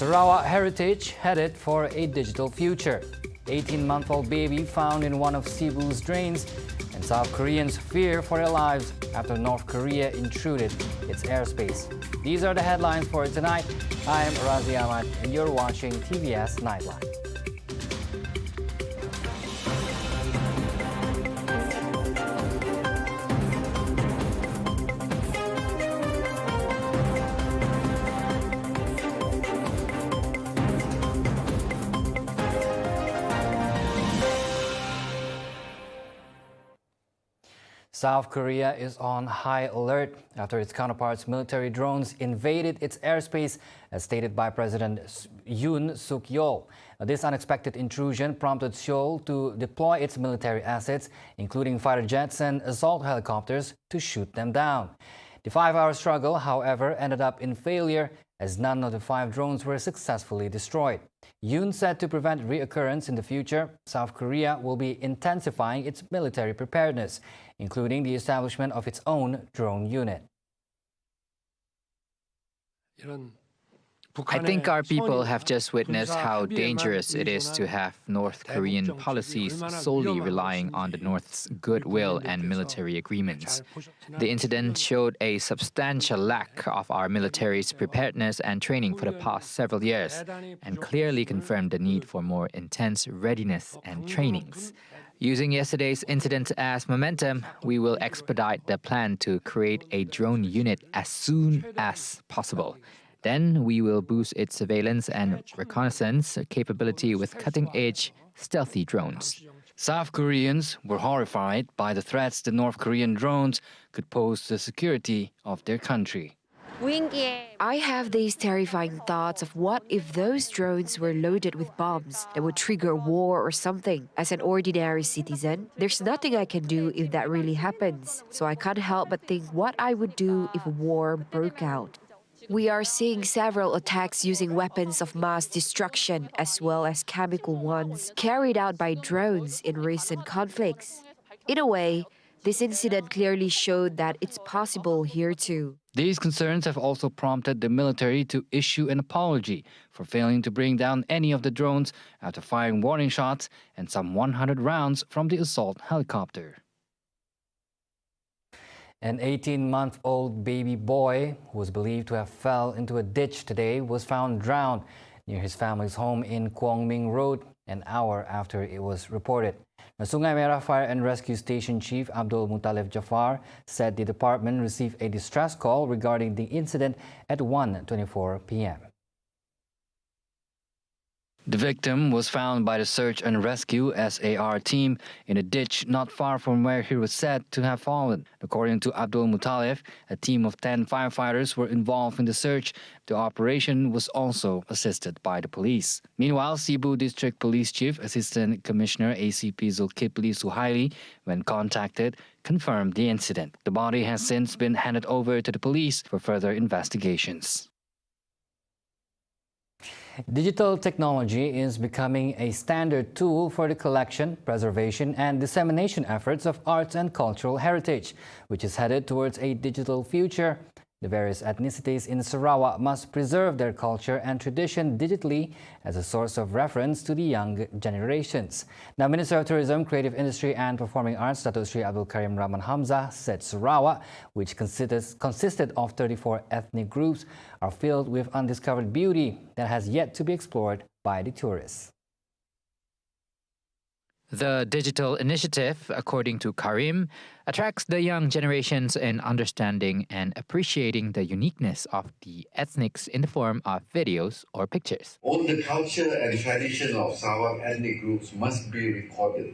Sarawak heritage headed for a digital future. 18-month-old baby found in one of Cebu's drains, and South Koreans fear for their lives after North Korea intruded its airspace. These are the headlines for tonight. I am Razi Ahmad, and you're watching TVS Nightline. South Korea is on high alert after its counterpart's military drones invaded its airspace, as stated by President Yoon Suk-yeol. This unexpected intrusion prompted Seoul to deploy its military assets, including fighter jets and assault helicopters, to shoot them down. The 5-hour struggle, however, ended up in failure, as none of the 5 drones were successfully destroyed. Yoon said to prevent reoccurrence in the future, South Korea will be intensifying its military preparedness, including the establishment of its own drone unit. I think our people have just witnessed how dangerous it is to have North Korean policies solely relying on the North's goodwill and military agreements. The incident showed a substantial lack of our military's preparedness and training for the past several years, and clearly confirmed the need for more intense readiness and trainings. Using yesterday's incident as momentum, we will expedite the plan to create a drone unit as soon as possible. Then we will boost its surveillance and reconnaissance capability with cutting-edge, stealthy drones. South Koreans were horrified by the threats the North Korean drones could pose to the security of their country. I have these terrifying thoughts of what if those drones were loaded with bombs that would trigger war or something. As an ordinary citizen, there's nothing I can do if that really happens. So I can't help but think what I would do if war broke out. We are seeing several attacks using weapons of mass destruction as well as chemical ones carried out by drones in recent conflicts. In a way, this incident clearly showed that it's possible here too. These concerns have also prompted the military to issue an apology for failing to bring down any of the drones after firing warning shots and some 100 rounds from the assault helicopter. An 18-month-old baby boy who was believed to have fell into a ditch today was found drowned near his family's home in Kwong Ming Road an hour after it was reported. The Sungai Merah Fire and Rescue Station Chief Abdul Muttalib Jafar said the department received a distress call regarding the incident at 1:24 p.m. The victim was found by the Search and Rescue SAR team in a ditch not far from where he was said to have fallen. According to Abdul Muttalib, a team of 10 firefighters were involved in the search. The operation was also assisted by the police. Meanwhile, Cebu District Police Chief Assistant Commissioner ACP Zulkifli Suhaili, when contacted, confirmed the incident. The body has since been handed over to the police for further investigations. Digital technology is becoming a standard tool for the collection, preservation, and dissemination efforts of arts and cultural heritage, which is headed towards a digital future. The various ethnicities in Sarawak must preserve their culture and tradition digitally as a source of reference to the young generations. Now, Minister of Tourism, Creative Industry and Performing Arts, Dato' Sri Abdul Karim Rahman Hamzah, said Sarawak, which consisted of 34 ethnic groups, are filled with undiscovered beauty that has yet to be explored by the tourists. The digital initiative, according to Karim, attracts the young generations in understanding and appreciating the uniqueness of the ethnics in the form of videos or pictures. All the culture and tradition of Sarawak ethnic groups must be recorded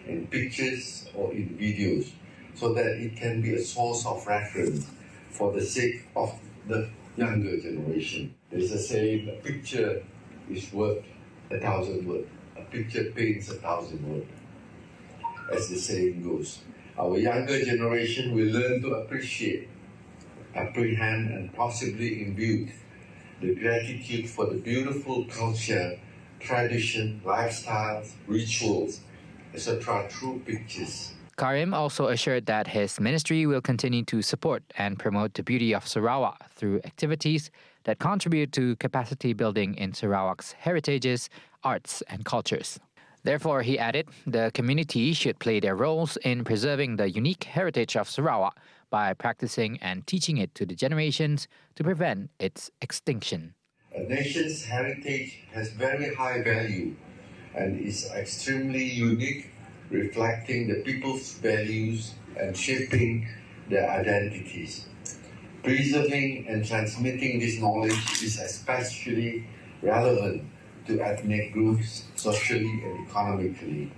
in pictures or in videos so that it can be a source of reference for the sake of the younger generation. There's a saying, a picture is worth 1,000 words. A picture paints 1,000 words, as the saying goes. Our younger generation will learn to appreciate, apprehend, and possibly imbue the gratitude for the beautiful culture, tradition, lifestyles, rituals, etc. through pictures. Karim also assured that his ministry will continue to support and promote the beauty of Sarawak through activities that contribute to capacity building in Sarawak's heritages, arts, and cultures. Therefore, he added, the community should play their roles in preserving the unique heritage of Sarawak by practicing and teaching it to the generations to prevent its extinction. A nation's heritage has very high value and is extremely unique, reflecting the people's values and shaping their identities. Preserving and transmitting this knowledge is especially relevant to ethnic groups socially and economically.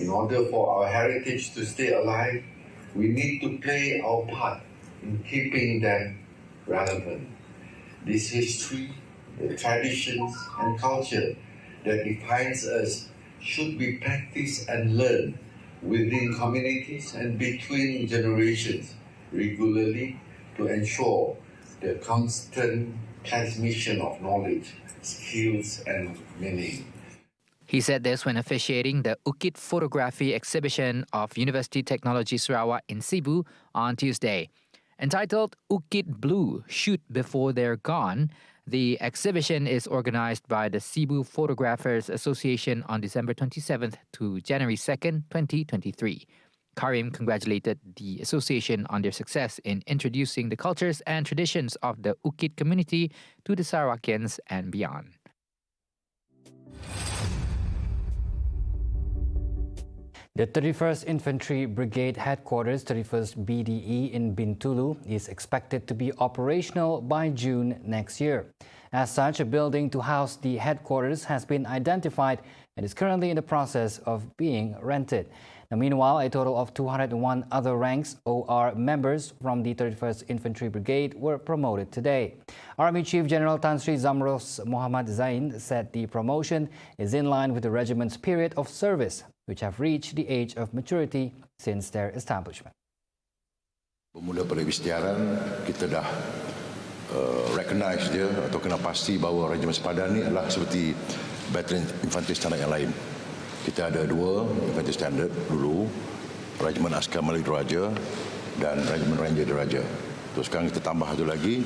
In order for our heritage to stay alive, we need to play our part in keeping them relevant. This history, the traditions and culture that defines us should be practiced and learned within communities and between generations regularly to ensure the constant transmission of knowledge, skills, and meaning. He said this when officiating the Ukit Photography exhibition of University Technology Sarawak in Cebu on Tuesday. Entitled Ukit Blue, Shoot Before They're Gone, the exhibition is organized by the Cebu Photographers Association on December 27th to January 2nd, 2023. Karim congratulated the association on their success in introducing the cultures and traditions of the Ukit community to the Sarawakians and beyond. The 31st Infantry Brigade Headquarters, 31st BDE in Bintulu, is expected to be operational by June next year. As such, a building to house the headquarters has been identified and is currently in the process of being rented. Now, meanwhile, a total of 201 other ranks OR members from the 31st Infantry Brigade were promoted today. Army Chief General Tan Sri Zamros Muhammad Zain said the promotion is in line with the regiment's period of service, which have reached the age of maturity since their establishment. Bermula pada isytiharan, kita dah recognize dia atau kena pasti bahawa Regimen Sepadan ni adalah seperti Batalion Infanteri Standard yang lain. Kita ada dua Infanteri Standard dulu, Regimen Askar Melayu Diraja dan Regimen Ranger Diraja. Terus sekarang kita tambah satu lagi,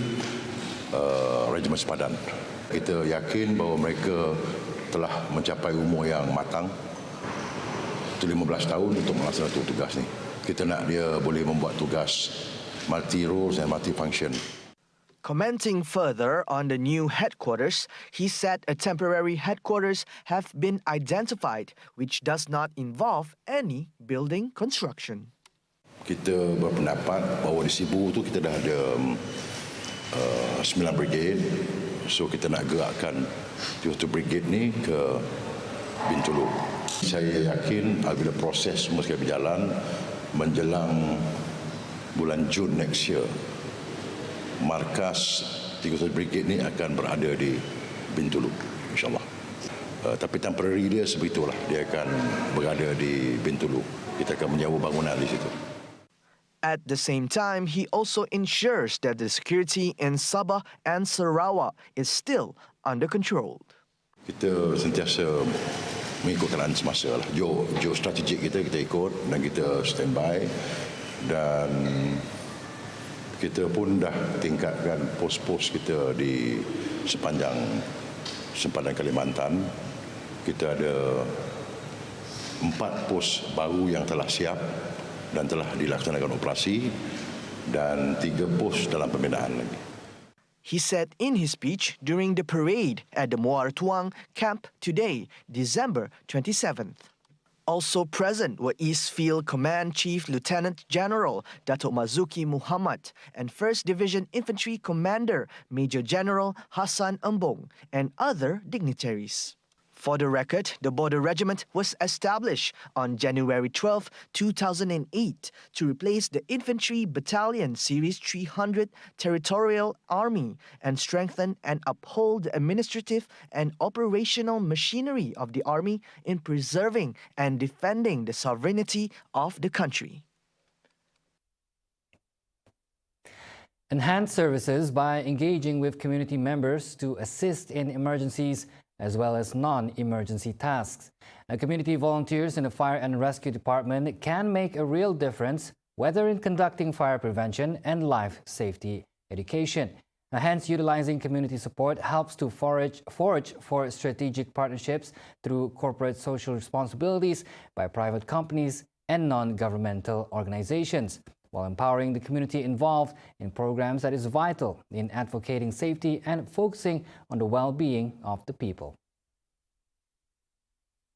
Regimen Sepadan. Kita yakin bahawa mereka telah mencapai umur yang matang, 15 tahun untuk melaksanakan tugas ni. Kita nak dia boleh membuat tugas multi roles and multi function. Commenting further on the new headquarters, he said a temporary headquarters have been identified, which does not involve any building construction. Kita berpendapat bahawa di Cebu tu kita dah ada 9 brigade, so kita nak gerakkan 2 brigade ni ke Bintulu. Saya yakin apabila proses semua sekali berjalan menjelang bulan Jun next year, markas 300 Brigade ni akan berada di Bintulu, insyaAllah. Tapi temporary dia sebegitulah, dia akan berada di Bintulu. Kita akan menyewa bangunan di situ. At the same time, he also ensures that the security in Sabah and Sarawak is still under control. Kita sentiasa mengikut keadaan semasa lah. Geostrategik kita ikut dan kita standby, dan kita pun dah tingkatkan pos-pos kita di sepanjang sempadan Kalimantan. Kita ada 4 pos baru yang telah siap dan telah dilaksanakan operasi, dan 3 pos dalam pembinaan lagi. He said in his speech during the parade at the Muar Tuang camp today, December 27th. Also present were East Field Command Chief Lieutenant General Datuk Mazuki Muhammad and 1st Division Infantry Commander Major General Hassan Embong and other dignitaries. For the record, the Border Regiment was established on January 12, 2008 to replace the Infantry Battalion Series 300 Territorial Army and strengthen and uphold the administrative and operational machinery of the Army in preserving and defending the sovereignty of the country. Enhance services by engaging with community members to assist in emergencies as well as non-emergency tasks. Community volunteers in the Fire and Rescue Department can make a real difference, whether in conducting fire prevention and life safety education. Now, hence, utilizing community support helps to forage for strategic partnerships through corporate social responsibilities by private companies and non-governmental organizations, while empowering the community involved in programs that is vital in advocating safety and focusing on the well-being of the people.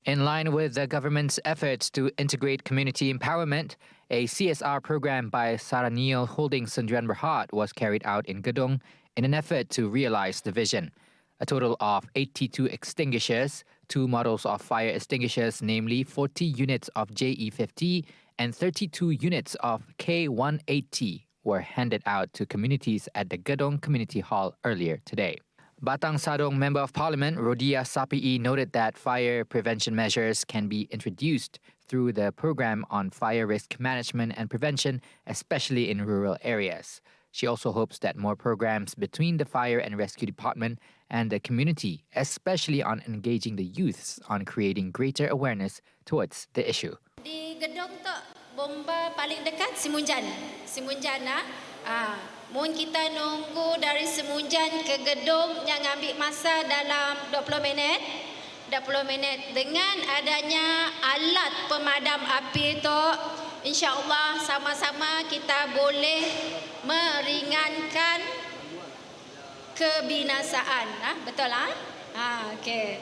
In line with the government's efforts to integrate community empowerment, a CSR program by Saraneo Holdings Sdn Bhd was carried out in Gedong in an effort to realize the vision. A total of 82 extinguishers, 2 models of fire extinguishers, namely 40 units of JE50 and 32 units of K180, were handed out to communities at the Gedong Community Hall earlier today. Batang Sadong Member of Parliament Rodia Sapii noted that fire prevention measures can be introduced through the program on fire risk management and prevention, especially in rural areas. She also hopes that more programs between the Fire and Rescue Department and the community, especially on engaging the youths on creating greater awareness towards the issue. Di Gedong tu bomba paling dekat Simunjan. Simunjan mun kita nunggu dari Semunjan ke Gedong yang ambil masa dalam 20 minit. 20 minit dengan adanya alat pemadam api itu, insya-Allah sama-sama kita boleh meringankan kebinasaan. Betul ah? Okey.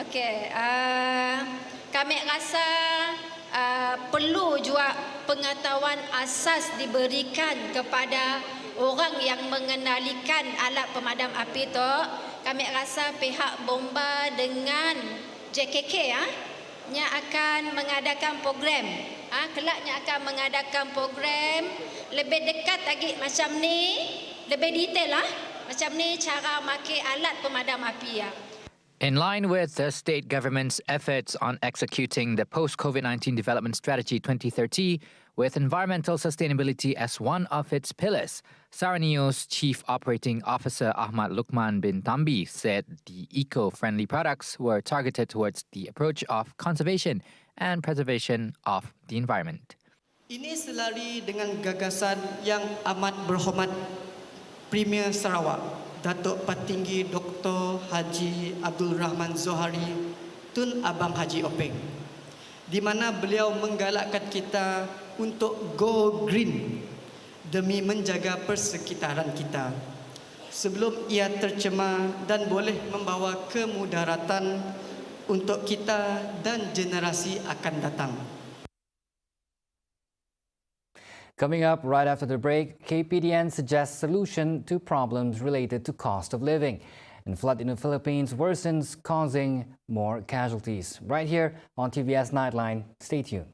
Okey. Kami rasa perlu juga pengetahuan asas diberikan kepada orang yang mengenalikan alat pemadam api itu. Kami rasa pihak bomba dengan JKK nya akan mengadakan program. Kelaknya akan mengadakan program lebih dekat lagi macam ni, lebih detail macam ni cara pakai alat pemadam api In line with the state government's efforts on executing the post-COVID-19 Development Strategy 2030, with environmental sustainability as one of its pillars, Saraneo's Chief Operating Officer Ahmad Lukman bin Tambi said the eco-friendly products were targeted towards the approach of conservation and preservation of the environment. Ini selari dengan gagasan yang amat berhormat Premier Sarawak, Datuk Patinggi Dr. Haji Abdul Rahman Zohari Tun Abang Haji Openg, di mana beliau menggalakkan kita untuk go green demi menjaga persekitaran kita sebelum ia tercemar dan boleh membawa kemudaratan untuk kita dan generasi akan datang. Coming up right after the break, KPDN suggests solution to problems related to cost of living. And flood in the Philippines worsens, causing more casualties. Right here on TVS Nightline. Stay tuned.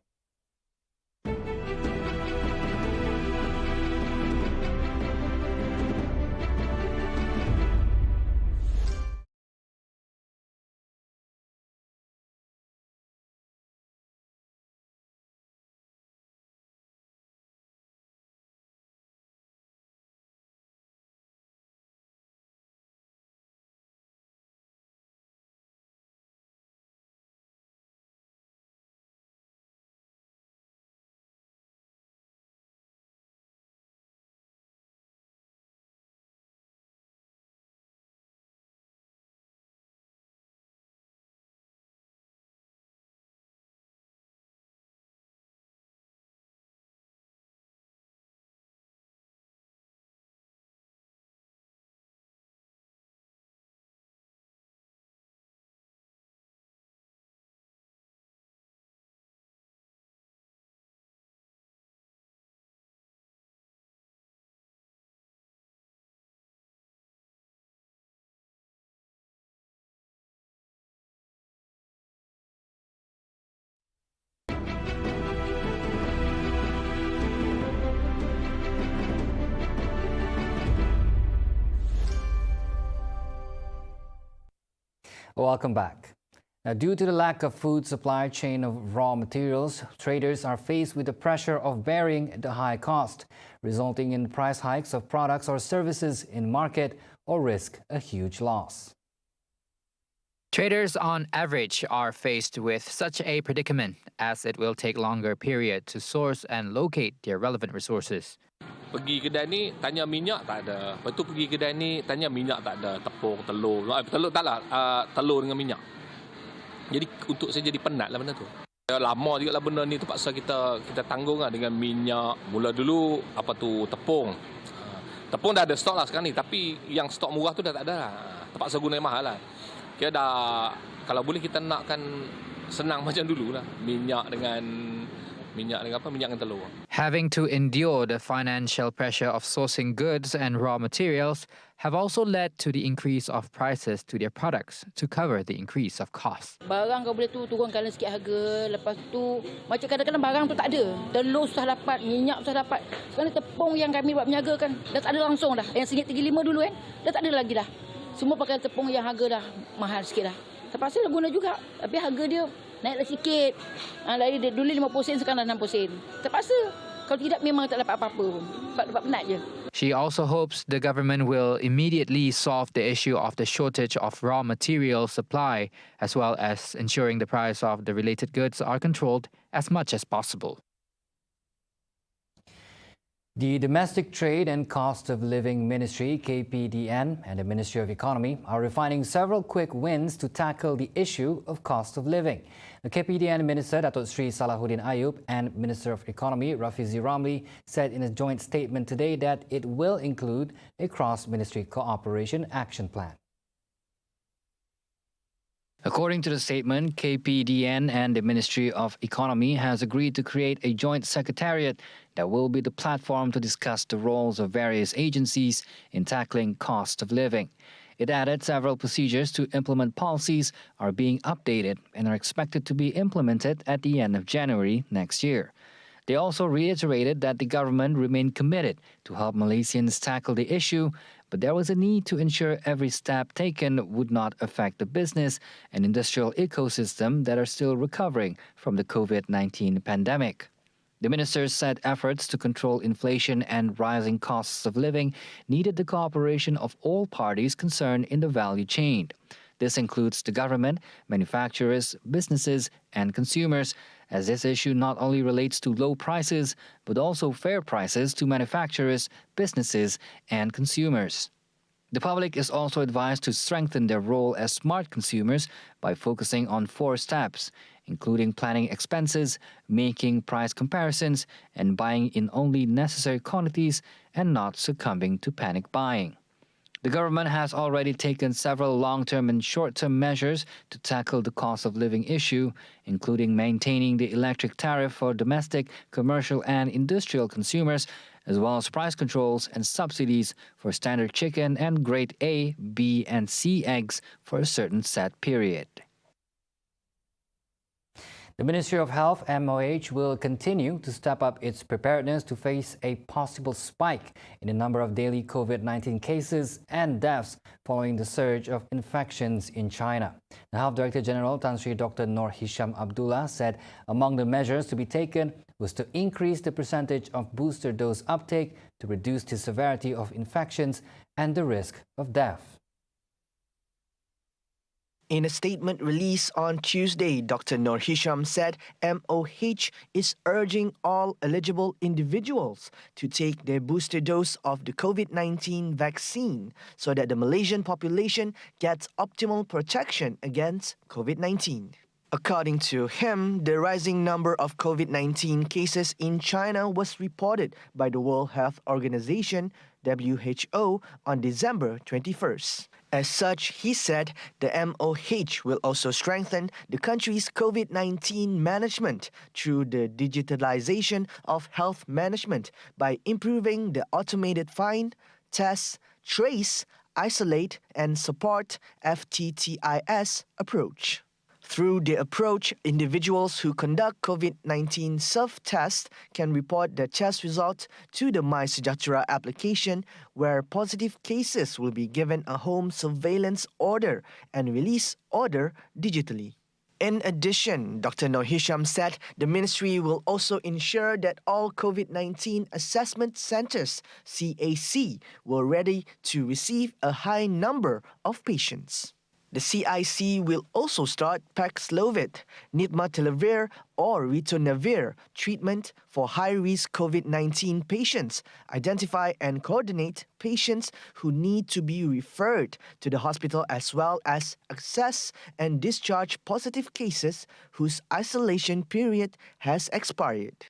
Welcome back. Now, due to the lack of food supply chain of raw materials, traders are faced with the pressure of bearing the high cost, resulting in price hikes of products or services in market or risk a huge loss. Traders on average are faced with such a predicament as it will take longer period to source and locate their relevant resources. Pergi kedai ni, tanya minyak tak ada. Lepas tu pergi kedai ni, tanya minyak tak ada. Tepung, telur. Telur tak lah, telur dengan minyak. Jadi untuk saya jadi penat lah benda tu. Lama juga lah benda ni terpaksa kita tanggung lah dengan minyak. Mula dulu tepung. Tepung dah ada stok lah sekarang ni, tapi yang stok murah tu dah tak ada lah. Terpaksa guna yang mahal lah. Kira dah, kalau boleh kita nakkan senang macam dulu lah. Minyak dengan telur. Having to endure the financial pressure of sourcing goods and raw materials have also led to the increase of prices to their products to cover the increase of costs. Barang kau boleh turunkan sikit harga, lepas tu macam kadang-kadang barang tu tak ada. Telur susah dapat, minyak susah dapat. Sekarang tepung yang kami buat berniaga kan, dah tak ada langsung dah. Yang RM1.35 dulu kan, dah tak ada lagi dah. Semua pakai tepung yang harga dah mahal sikit dah. Terpaksa lah guna juga, tapi harga dia naiklah sikit. Dari dulu 50 sen, sekarang dah 60 sen. Terpaksa. Kalau tidak memang tak dapat apa-apa pun. Dapat penat je. She also hopes the government will immediately solve the issue of the shortage of raw material supply, as well as ensuring the price of the related goods are controlled as much as possible. The Domestic Trade and Cost of Living Ministry, KPDN, and the Ministry of Economy are refining several quick wins to tackle the issue of cost of living. The KPDN Minister, Datuk Sri Salahuddin Ayub, and Minister of Economy, Rafizi Ramli, said in a joint statement today that it will include a cross-ministry cooperation action plan. According to the statement, KPDN and the Ministry of Economy has agreed to create a joint secretariat that will be the platform to discuss the roles of various agencies in tackling cost of living. It added several procedures to implement policies are being updated and are expected to be implemented at the end of January next year. They also reiterated that the government remained committed to help Malaysians tackle the issue, but there was a need to ensure every step taken would not affect the business and industrial ecosystem that are still recovering from the COVID-19 pandemic. The ministers said efforts to control inflation and rising costs of living needed the cooperation of all parties concerned in the value chain. This includes the government, manufacturers, businesses, and consumers, as this issue not only relates to low prices, but also fair prices to manufacturers, businesses, and consumers. The public is also advised to strengthen their role as smart consumers by focusing on 4 steps, including planning expenses, making price comparisons, and buying in only necessary quantities and not succumbing to panic buying. The government has already taken several long-term and short-term measures to tackle the cost of living issue, including maintaining the electric tariff for domestic, commercial, and industrial consumers, as well as price controls and subsidies for standard chicken and grade A, B, and C eggs for a certain set period. The Ministry of Health, MOH, will continue to step up its preparedness to face a possible spike in the number of daily COVID-19 cases and deaths following the surge of infections in China. The Health Director General, Tan Sri Dr. Noor Hisham Abdullah, said among the measures to be taken was to increase the percentage of booster dose uptake to reduce the severity of infections and the risk of death. In a statement released on Tuesday, Dr. Noor Hisham said MOH is urging all eligible individuals to take their booster dose of the COVID-19 vaccine so that the Malaysian population gets optimal protection against COVID-19. According to him, the rising number of COVID-19 cases in China was reported by the World Health Organization, WHO, on December 21st. As such, he said the MOH will also strengthen the country's COVID-19 management through the digitalization of health management by improving the automated find, test, trace, isolate, and support FTTIS approach. Through the approach, individuals who conduct COVID-19 self-test can report their test results to the MySejahtera application, where positive cases will be given a home surveillance order and release order digitally. In addition, Dr. Noor Hisham said the ministry will also ensure that all COVID-19 assessment centers, CAC, were ready to receive a high number of patients. The CIC will also start Paxlovid, Nirmatrelvir or Ritonavir treatment for high-risk COVID-19 patients, identify and coordinate patients who need to be referred to the hospital, as well as assess and discharge positive cases whose isolation period has expired.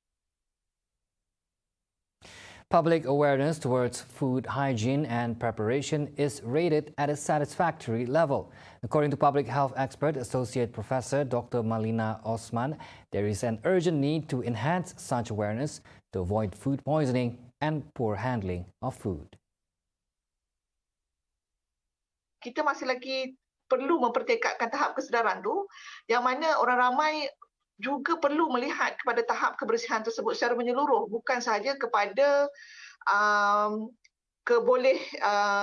Public awareness towards food hygiene and preparation is rated at a satisfactory level. According to public health expert, Associate Professor Dr. Malina Osman, there is an urgent need to enhance such awareness to avoid food poisoning and poor handling of food. Kita masih lagi perlu mempertekadkan tahap kesedaran tu, yang mana orang ramai juga perlu melihat kepada tahap kebersihan tersebut secara menyeluruh, bukan sahaja kepada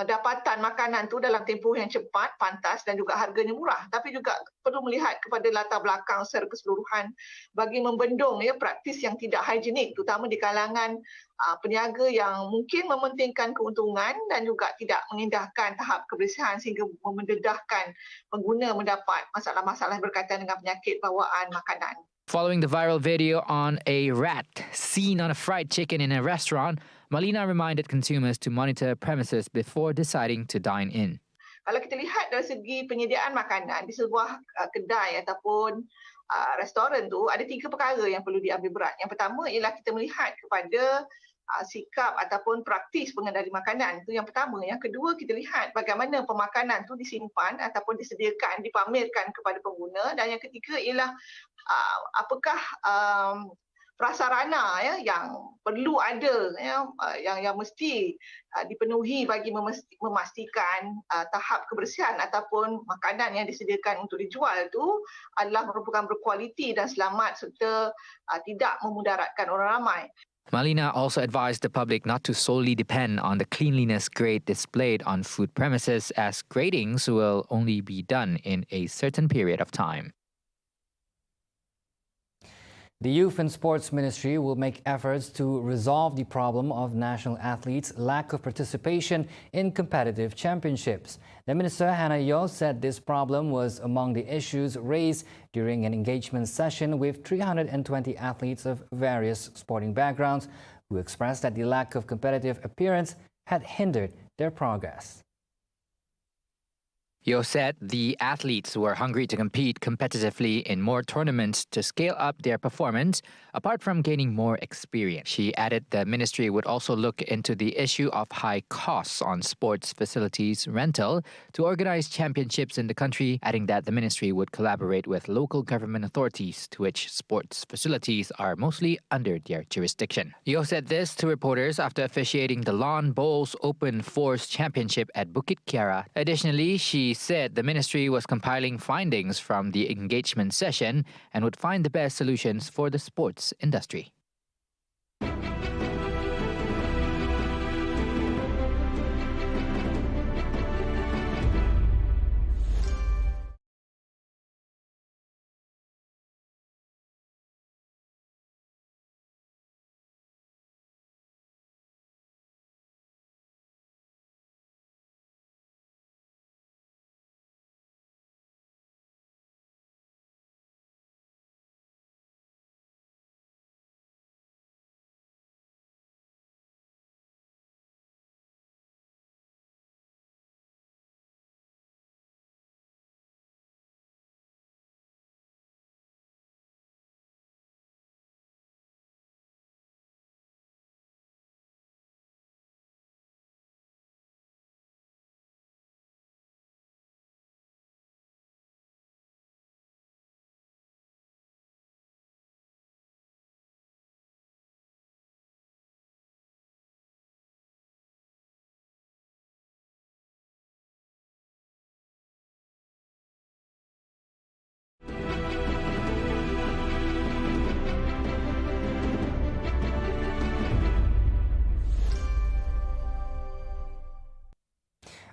dapatan makanan tu dalam tempoh yang cepat, pantas dan juga harganya murah, tapi juga perlu melihat kepada latar belakang secara keseluruhan bagi membendung praktis yang tidak higienik, terutama di kalangan peniaga yang mungkin mementingkan keuntungan dan juga tidak mengindahkan tahap kebersihan sehingga mendedahkan pengguna mendapat masalah-masalah berkaitan dengan penyakit bawaan makanan. Following the viral video on a rat seen on a fried chicken in a restaurant, Malina reminded consumers to monitor premises before deciding to dine in. Kalau kita lihat dari segi penyediaan makanan di sebuah kedai ataupun restoran tu, ada 3 perkara yang perlu diambil berat. Yang pertama ialah kita melihat kepada sikap ataupun praktis pengendali makanan. Itu yang pertama. Yang kedua, kita lihat bagaimana pemakanan tu disimpan ataupun disediakan, dipamerkan kepada pengguna. Dan yang ketiga ialah apakah prasarana yang perlu ada yang mesti dipenuhi bagi memastikan tahap kebersihan ataupun makanan yang disediakan untuk dijual tu adalah merupakan berkualiti dan selamat serta tidak memudaratkan orang ramai. Malina also advised the public not to solely depend on the cleanliness grade displayed on food premises, as gradings will only be done in a certain period of time. The Youth and Sports Ministry will make efforts to resolve the problem of national athletes' lack of participation in competitive championships. The Minister, Hannah Yeoh, said this problem was among the issues raised during an engagement session with 320 athletes of various sporting backgrounds who expressed that the lack of competitive appearance had hindered their progress. Yeoh said the athletes were hungry to compete competitively in more tournaments to scale up their performance, apart from gaining more experience. She added the ministry would also look into the issue of high costs on sports facilities rental to organize championships in the country, adding that the ministry would collaborate with local government authorities to which sports facilities are mostly under their jurisdiction. Yeoh said this to reporters after officiating the Lawn Bowls Open Force Championship at Bukit Kiara. Additionally, she said the ministry was compiling findings from the engagement session and would find the best solutions for the sports industry.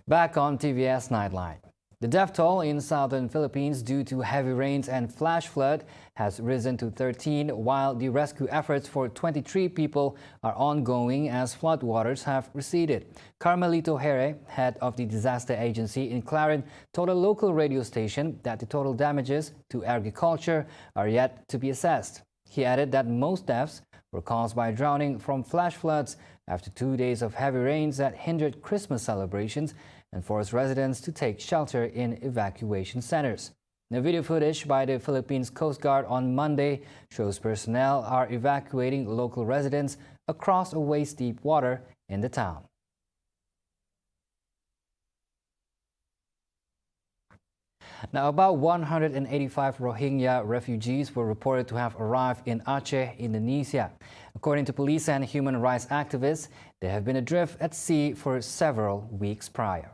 Back on TVS Nightline. The death toll in southern Philippines due to heavy rains and flash flood has risen to 13, while the rescue efforts for 23 people are ongoing as floodwaters have receded. Carmelito Here, head of the disaster agency in Clarin, told a local radio station that the total damages to agriculture are yet to be assessed. He added that most deaths were caused by drowning from flash floods after 2 days of heavy rains that hindered Christmas celebrations and forced residents to take shelter in evacuation centers. The video footage by the Philippines Coast Guard on Monday shows personnel are evacuating local residents across a waist-deep water in the town. Now, about 185 Rohingya refugees were reported to have arrived in Aceh, Indonesia. According to police and human rights activists, they have been adrift at sea for several weeks prior.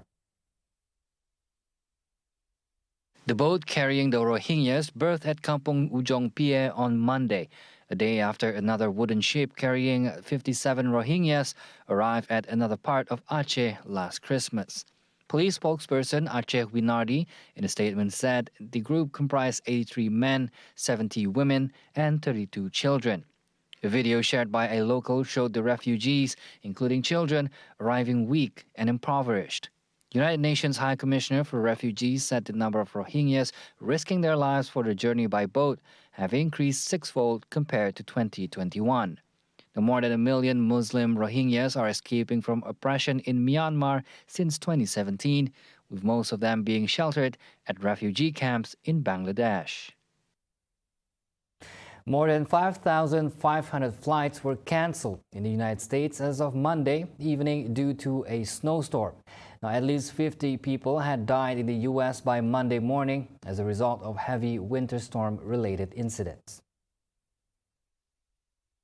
The boat carrying the Rohingyas berthed at Kampung Ujong Pie on Monday, a day after another wooden ship carrying 57 Rohingyas arrived at another part of Aceh last Christmas. Police spokesperson Aceh Winardi in a statement said the group comprised 83 men, 70 women, and 32 children. A video shared by a local showed the refugees, including children, arriving weak and impoverished. United Nations High Commissioner for Refugees said the number of Rohingyas risking their lives for the journey by boat have increased sixfold compared to 2021. The more than 1 million Muslim Rohingyas are escaping from oppression in Myanmar since 2017, with most of them being sheltered at refugee camps in Bangladesh. More than 5,500 flights were canceled in the United States as of Monday evening due to a snowstorm. Now, at least 50 people had died in the U.S. by Monday morning as a result of heavy winter storm-related incidents.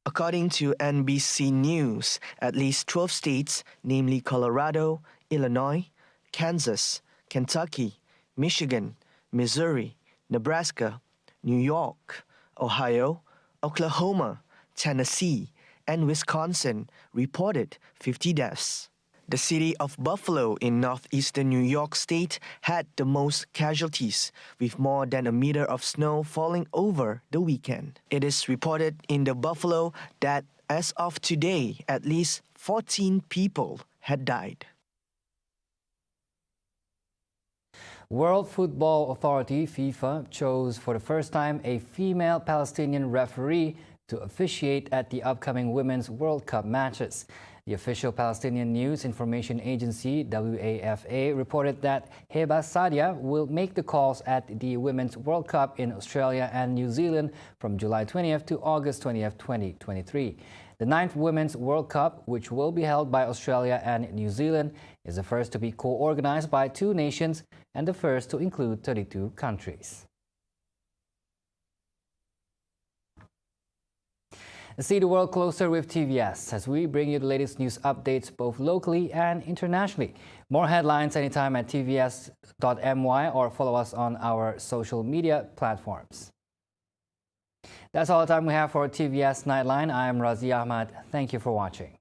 According to NBC News, at least 12 states, namely Colorado, Illinois, Kansas, Kentucky, Michigan, Missouri, Nebraska, New York, Ohio, Oklahoma, Tennessee, and Wisconsin reported 50 deaths. The city of Buffalo in northeastern New York State had the most casualties, with more than 1 meter of snow falling over the weekend. It is reported in the Buffalo that as of today, at least 14 people had died. World Football Authority (FIFA) chose for the first time a female Palestinian referee to officiate at the upcoming Women's World Cup matches. The official Palestinian News Information Agency (WAFA) reported that Heba Sadia will make the calls at the Women's World Cup in Australia and New Zealand from July 20th to August 20th, 2023. The 9th Women's World Cup, which will be held by Australia and New Zealand, is the first to be co-organized by 2 nations and the first to include 32 countries. See the world closer with TVS as we bring you the latest news updates both locally and internationally. More headlines anytime at tvs.my or follow us on our social media platforms. That's all the time we have for TVS Nightline. I'm Razi Ahmad. Thank you for watching.